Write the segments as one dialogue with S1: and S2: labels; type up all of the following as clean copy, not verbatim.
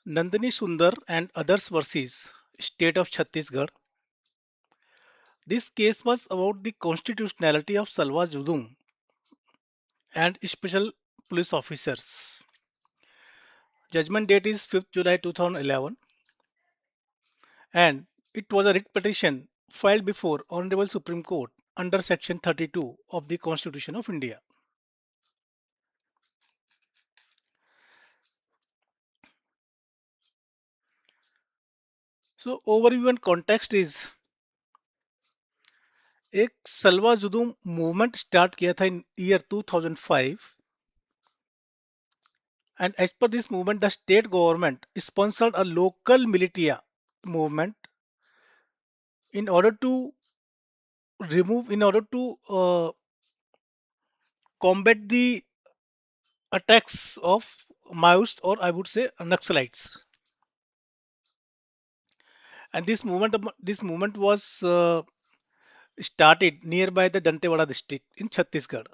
S1: Nandini Sundar and others versus State of Chhattisgarh. This case was about the constitutionality of Salwa Judum and special police officers. Judgment date is 5th July 2011 and it was a writ petition filed before Honorable Supreme Court under Section 32 of the Constitution of India. So overview and context is एक सलवा Judum movement start किया था इन year 2005 and as per this movement the state government sponsored a local militia movement in order to combat the attacks of Maoist or I would say Naxalites. And this movement was started nearby the Dantewada district in Chhattisgarh.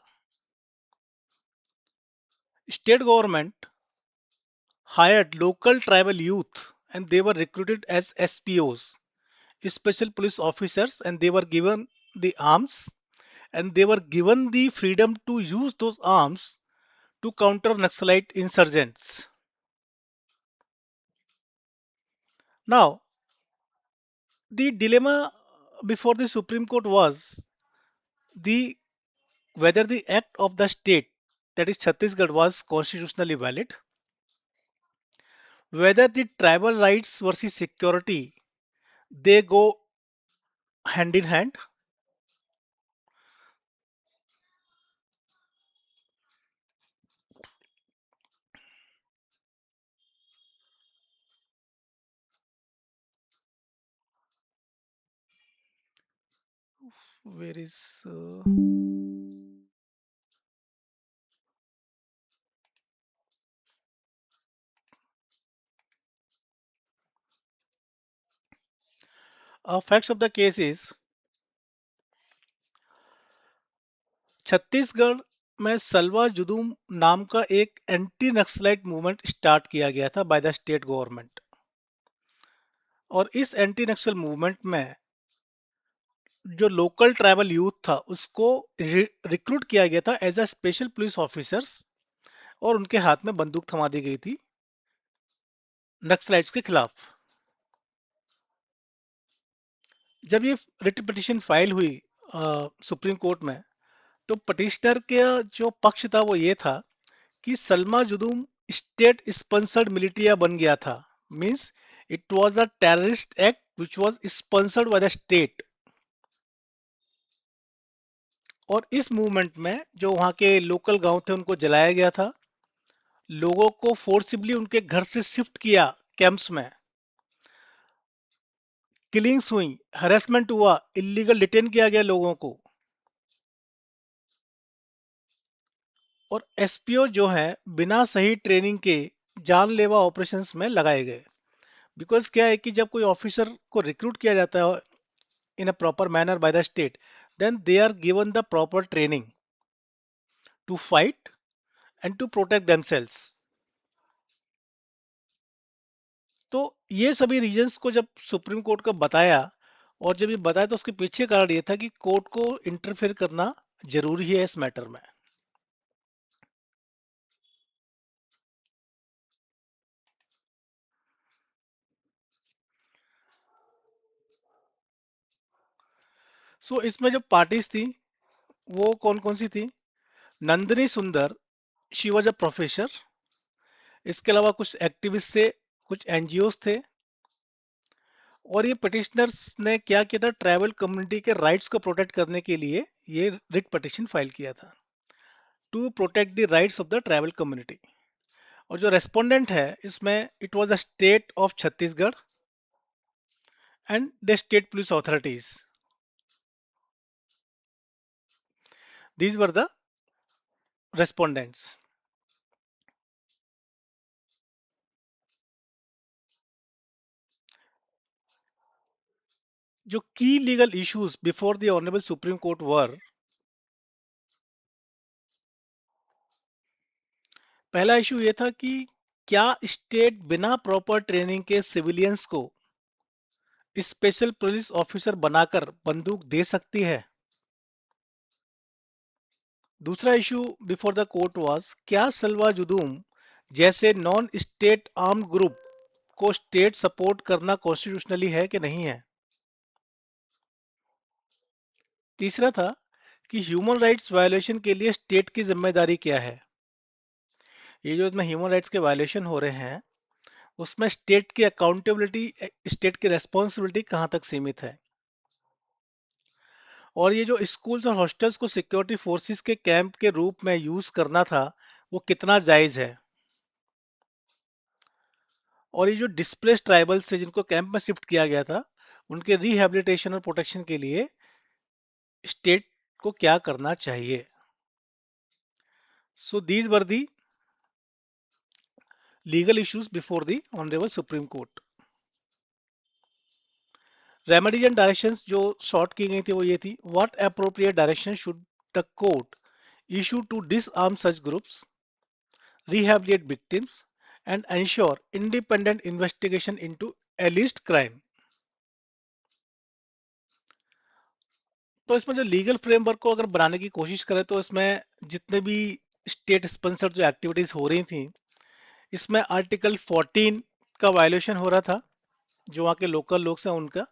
S1: State government hired local tribal youth and they were recruited as SPOs, special police officers, and they were given the arms and they were given the freedom to use those arms to counter Naxalite insurgents. Now, the dilemma before the Supreme Court was the whether the act of the state, that is Chhattisgarh, was constitutionally valid, whether the tribal rights versus security they go hand in hand. Where is facts of the case is Chhattisgarh में सलवा जुदूम नाम का एक anti naxalite movement start किया गया था by the state government और इस anti नक्सल movement में जो लोकल ट्राइबल यूथ था उसको रिक्रूट किया गया था as a special police officers और उनके हाथ में बंदूक थमा दी गई थी नक्सलाइट्स के खिलाफ। जब ये रिट पिटिशन फाइल हुई सुप्रीम कोर्ट में तो पटिशनर के जो पक्ष था वो ये था कि Salma Judum state sponsored militia बन गया था, means it was a terrorist act which was sponsored by the state. और इस मूवमेंट में जो वहां के लोकल गांव थे उनको जलाया गया था, लोगों को फोर्सिबली उनके घर से शिफ्ट किया कैंप्स में, किलिंग्स हुई, हरेसमेंट हुआ, इलीगल डिटेन किया गया लोगों को। और एसपीओ जो है बिना सही ट्रेनिंग के जानलेवा ऑपरेशंस में लगाए गए। बिकॉज क्या है कि जब कोई ऑफिसर को रिक्रूट किया जाता है in a proper manner by the state, then they are given the proper training to fight and to protect themselves. तो ये सभी रीजंस को जब सुप्रीम कोर्ट को बताया और जब ये बताया तो उसके पीछे कारण ये था कि कोर्ट को इंटरफेयर करना जरूरी है इस मैटर में। सो इसमें जो पार्टीज थी वो कौन कौन सी थी? नंदिनी सुंदर, शी वॉज अ प्रोफेसर। इसके अलावा कुछ एक्टिविस्ट थे, कुछ एनजीओ थे और ये पिटिशनर्स ने क्या किया था, ट्राइबल कम्युनिटी के राइट्स को प्रोटेक्ट करने के लिए ये रिट पिटिशन फाइल किया था to protect the rights of the tribal community. और जो रेस्पोंडेंट है इसमें it was a state of Chhattisgarh and the state police authorities, these were the respondents. जो की legal issues before the honourable supreme Court were, पहला इशू ये था कि क्या स्टेट बिना प्रॉपर ट्रेनिंग के सिविलियंस को स्पेशल पुलिस ऑफिसर बनाकर बंदूक दे सकती है? दूसरा issue before the court was, क्या सलवा जुदूम जैसे नॉन स्टेट आर्म ग्रुप को स्टेट सपोर्ट करना कॉन्स्टिट्यूशनली है कि नहीं है? तीसरा था कि ह्यूमन राइट्स वायलेशन के लिए स्टेट की जिम्मेदारी क्या है? ये जो इसमें ह्यूमन राइट्स के वायलेशन हो रहे हैं, उसमें स्टेट की अकाउंटेबिलिटी, स्टेट की रेस्पॉन्सिबिलिटी कहाँ तक सीमित है? और ये जो स्कूल्स और हॉस्टल्स को सिक्योरिटी फोर्सेस के कैंप के रूप में यूज करना था, वो कितना जायज है? और ये जो डिस्प्लेस ट्राइबल्स से जिनको कैंप में शिफ्ट किया गया था, उनके रिहेबिलिटेशन और प्रोटेक्शन के लिए स्टेट को क्या करना चाहिए? So these were the legal issues before the honourable supreme court. Remedies and directions जो शॉर्ट की गई थी वो ये थी, what appropriate direction should the court issue to disarm such groups, rehabilitate victims, and ensure independent investigation into alleged crime? तो इसमें जो लीगल फ्रेमवर्क को अगर बनाने की कोशिश करें तो इसमें जितने भी स्टेट स्पॉन्सर्ड जो एक्टिविटीज हो रही थी, इसमें आर्टिकल 14 का वायलेशन हो रहा था। जो वहाँ के लोकल लोग हैं उनका,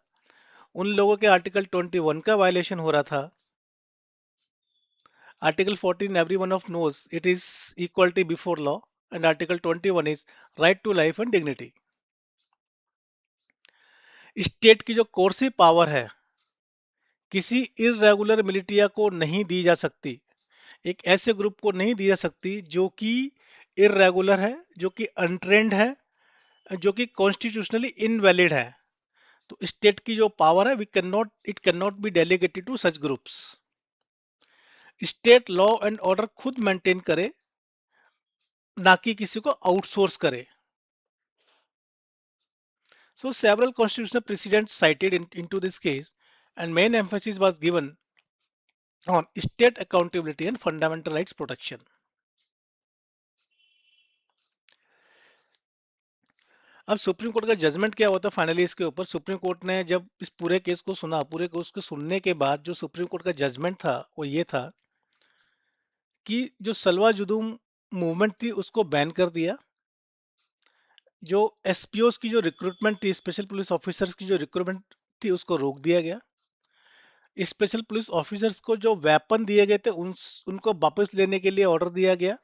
S1: उन लोगों के आर्टिकल 21 का वायलेशन हो रहा था। Article 14 everyone of knows it is equality before law, and article 21 is right to life and dignity। State की जो कोर्सिव पावर है किसी इरेगुलर मिलिटिया को नहीं दी जा सकती, एक ऐसे ग्रुप को नहीं दी जा सकती जो कि इरेगुलर है, जो कि अनट्रेंड है, जो कि कॉन्स्टिट्यूशनली इनवैलिड है। तो स्टेट की जो पावर है, we can not it can not be delegated to such groups. State law and order खुद मेंटेन करे, ना कि किसी को आउटसोर्स करे। So several constitutional precedents cited into this case, and main emphasis was given on state accountability and fundamental rights protection। अब supreme court का judgement क्या होता है फाइनली इसके ऊपर? सुप्रीम कोर्ट ने जब इस पूरे केस को सुना, पूरे केस को सुनने के बाद जो सुप्रीम कोर्ट का जजमेंट था वो ये था कि जो सलवा जुदूम मूवमेंट थी उसको बैन कर दिया। जो एसपीओस की जो रिक्रूटमेंट थी, स्पेशल पुलिस ऑफिसर्स की जो रिक्रूटमेंट थी, उसको रोक दिया गया। स्पेशल पुलिस ऑफिसर्स को जो वेपन दिए गए थे उनको वापस लेने के लिए ऑर्डर दिया गया।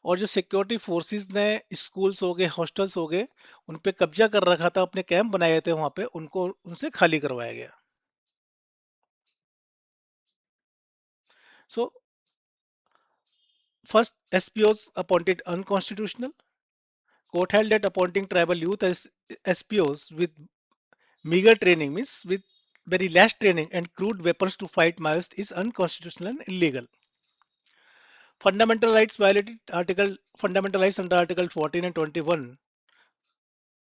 S1: और जो सिक्योरिटी फोर्सेस ने स्कूल्स हो गए, हॉस्टल्स हो गए, उन पे कब्जा कर रखा था, अपने कैंप बनाए गए थे वहां पे, उनको उनसे खाली करवाया गया। So first, SPOs appointed unconstitutional. Court held that appointing tribal youth as SPOs with meager training, means with very less training and crude weapons to fight Maoists, is unconstitutional and illegal. Fundamental rights violated fundamental rights under Article 14 and 21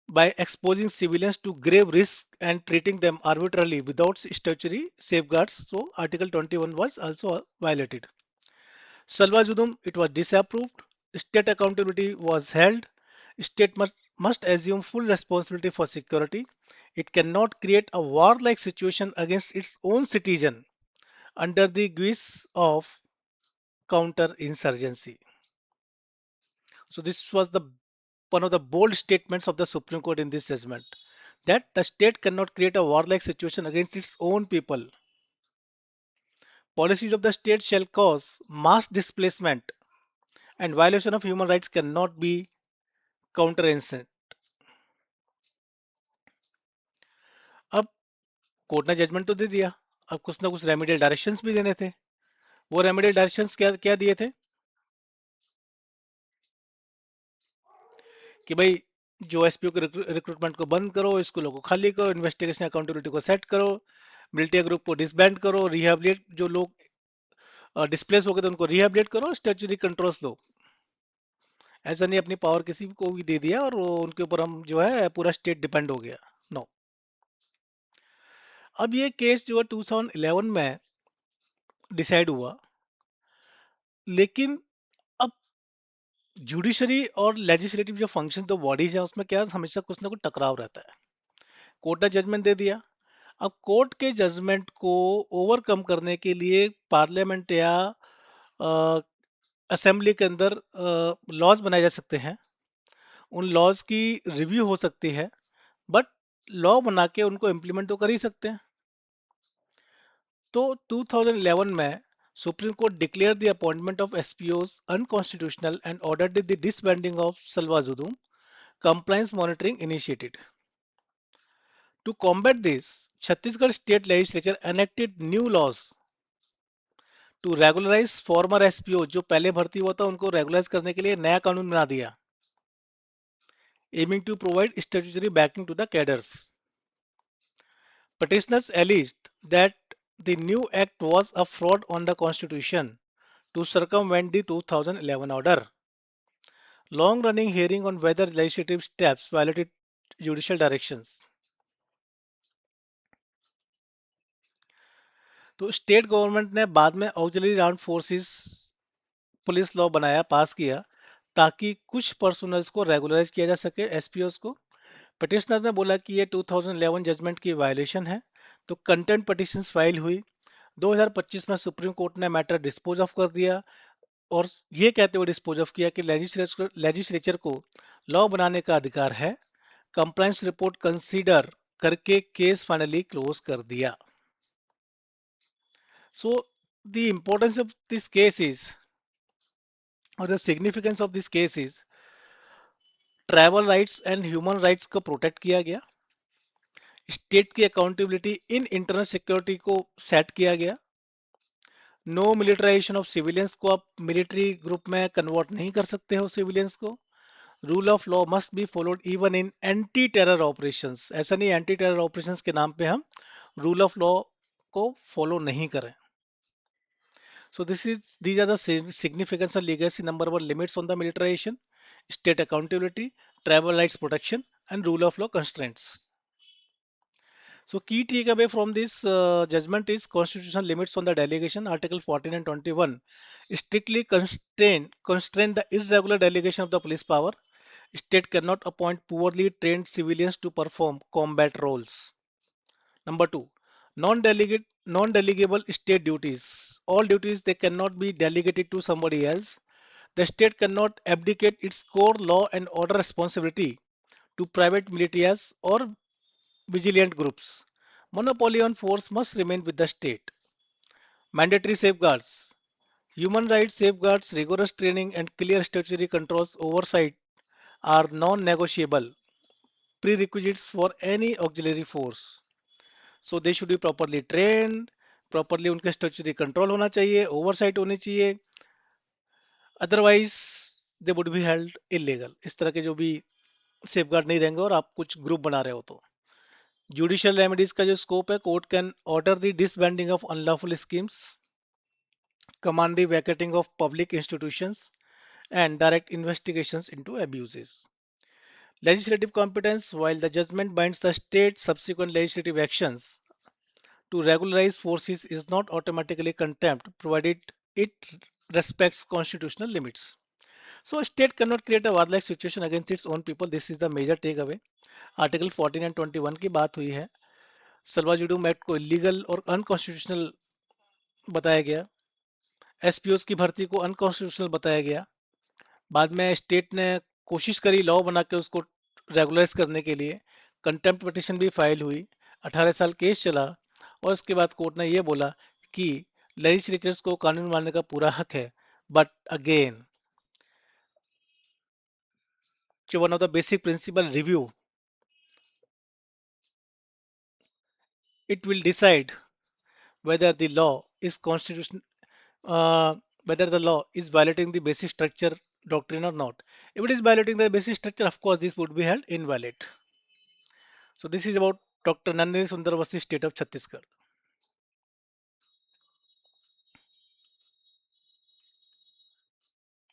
S1: by exposing civilians to grave risk and treating them arbitrarily without statutory safeguards. So Article 21 was also violated. Salwa Judum, it was disapproved. State accountability was held. State must assume full responsibility for security. It cannot create a warlike situation against its own citizen under the guise of counter-insurgency. So this was the one of the bold statements of the Supreme Court in this judgment, that the state cannot create a warlike situation against its own people. Policies of the state shall cause mass displacement, and violation of human rights cannot be counter-insurgent। अब court ने judgement तो दे दिया, अब कुछ ना कुछ remedial directions भी देने थे। वो रेमेडियल डायरेक्शंस क्या क्या दिए थे कि भाई जो एसपीओ के रिक्रूटमेंट को बंद करो, स्कूलों को खाली करो, इन्वेस्टिगेशन अकाउंटेबिलिटी को सेट करो, मिलिट्री ग्रुप को डिसबैंड करो, रिहेबिलिट जो लोग डिस्प्लेस हो गए थे उनको रिहेबिलिट करो, स्टैट्यूटरी कंट्रोल्स लो। ऐसा नहीं अपनी पावर किसी को भी दे दिया और उनके ऊपर हम जो है पूरा स्टेट डिपेंड हो गया। नो। अब ये केस जो है 2011 में डिसाइड हुआ, लेकिन अब जुडिशरी और लेजिस्लेटिव जो फंक्शन तो बॉडीज है उसमें क्या हमेशा कुछ ना कुछ टकराव रहता है। कोर्ट ने जजमेंट दे दिया। अब कोर्ट के जजमेंट को ओवरकम करने के लिए पार्लियामेंट या असेंबली के अंदर लॉज बनाए जा सकते हैं। उन लॉज की रिव्यू हो सकती है, बट लॉ बना के उनको इम्प्लीमेंट तो कर ही सकते हैं। तो 2011 में supreme court declare the appointment of SPOs unconstitutional and ordered the disbanding of Salwa Judum compliance monitoring initiated. To combat this, Chhattisgarh state legislature enacted new laws to regularize former SPO जो पहले भर्ती हुआ था उनको रेगुलराइज करने के लिए नया कानून बना दिया, aiming to provide statutory backing to the cadres. Petitioners alleged that the new act was a fraud on the constitution to circumvent the 2011 order. Long running hearing on whether legislative steps violated judicial directions. तो state government ने बाद में auxiliary armed forces police law बनाया, पास किया, ताकि कुछ personnels को regularise किया जा सके, एसपीओस को। पिटिशनर ने बोला कि ये 2011 जजमेंट की वायलेशन है, तो कंटेंट पिटिशंस फाइल हुई। 2025 में सुप्रीम कोर्ट ने मैटर डिस्पोज ऑफ कर दिया और ये कहते हुए डिस्पोज ऑफ किया कि लेजिस्लेचर को लॉ बनाने का अधिकार है। कंप्लायंस रिपोर्ट कंसीडर करके केस फाइनली क्लोज कर दिया। So the importance of this case is, or the significance of this case is, tribal rights and human rights को प्रोटेक्ट किया गया, स्टेट की अकाउंटेबिलिटी इन इंटरनल सिक्योरिटी को set किया गया, नो मिलिटराइजेशन ऑफ सिविलियंस को आप मिलिट्री ग्रुप में कन्वर्ट नहीं कर सकते हो सिविलियंस को, rule of law must be followed even in anti terror operations, ऐसा नहीं एंटी टेरर ऑपरेशंस के नाम पे हम रूल ऑफ लॉ को फॉलो नहीं करें। So these are the significance and legacy. Number one, limits on the militarization, state accountability, tribal rights protection, and rule of law constraints. So key takeaway from this judgment is constitutional limits on the delegation. Article 14 and 21 strictly constrain the irregular delegation of the police power. State cannot appoint poorly trained civilians to perform combat roles. Number two, non-delegable state duties. All duties they cannot be delegated to somebody else. The state cannot abdicate its core law and order responsibility to private militias or vigilant groups. Monopoly on force must remain with the state. Mandatory safeguards. Human rights safeguards, rigorous training, and clear statutory controls oversight are non-negotiable prerequisites for any auxiliary force. So they should be properly trained, properly उनके statutory control होना चाहिए, oversight होनी चाहिए, otherwise they would be held illegal. इस तरह के जो भी सेफगार्ड नहीं रहेंगे और आप कुछ ग्रुप बना रहे हो तो। जुडिशियल रेमेडीज का जो स्कोप है, court can order the disbanding of unlawful schemes, command the vacating of public institutions, and direct investigations into abuses. Legislative competence. While the judgment binds the state, subsequent legislative actions to regularize forces is not automatically contempt, provided it respects constitutional limits. So a state cannot create a warlike situation against its own people. This is the major takeaway. Article 14 and 21 की बात हुई है। सलवा Judum act को illegal और unconstitutional बताया गया, एसपीओस की भर्ती को अनकॉन्स्टिट्यूशनल बताया गया। बाद में स्टेट ने कोशिश करी लॉ बना के उसको रेगुलराइज करने के लिए, कंटेम्प्ट पिटिशन भी फाइल हुई, 18 साल केस चला और उसके बाद कोर्ट ने यह बोला कि लेजिस्लेचर्स को कानून मानने का पूरा हक है, बट अगेन जो one of the basic principle review, it will decide whether the law is constitution whether the law is violating the basic structure doctrine or not. If it is violating the basic structure, of course this would be held invalid. So this is about Dr. Nandini Sundar versus State of Chhattisgarh.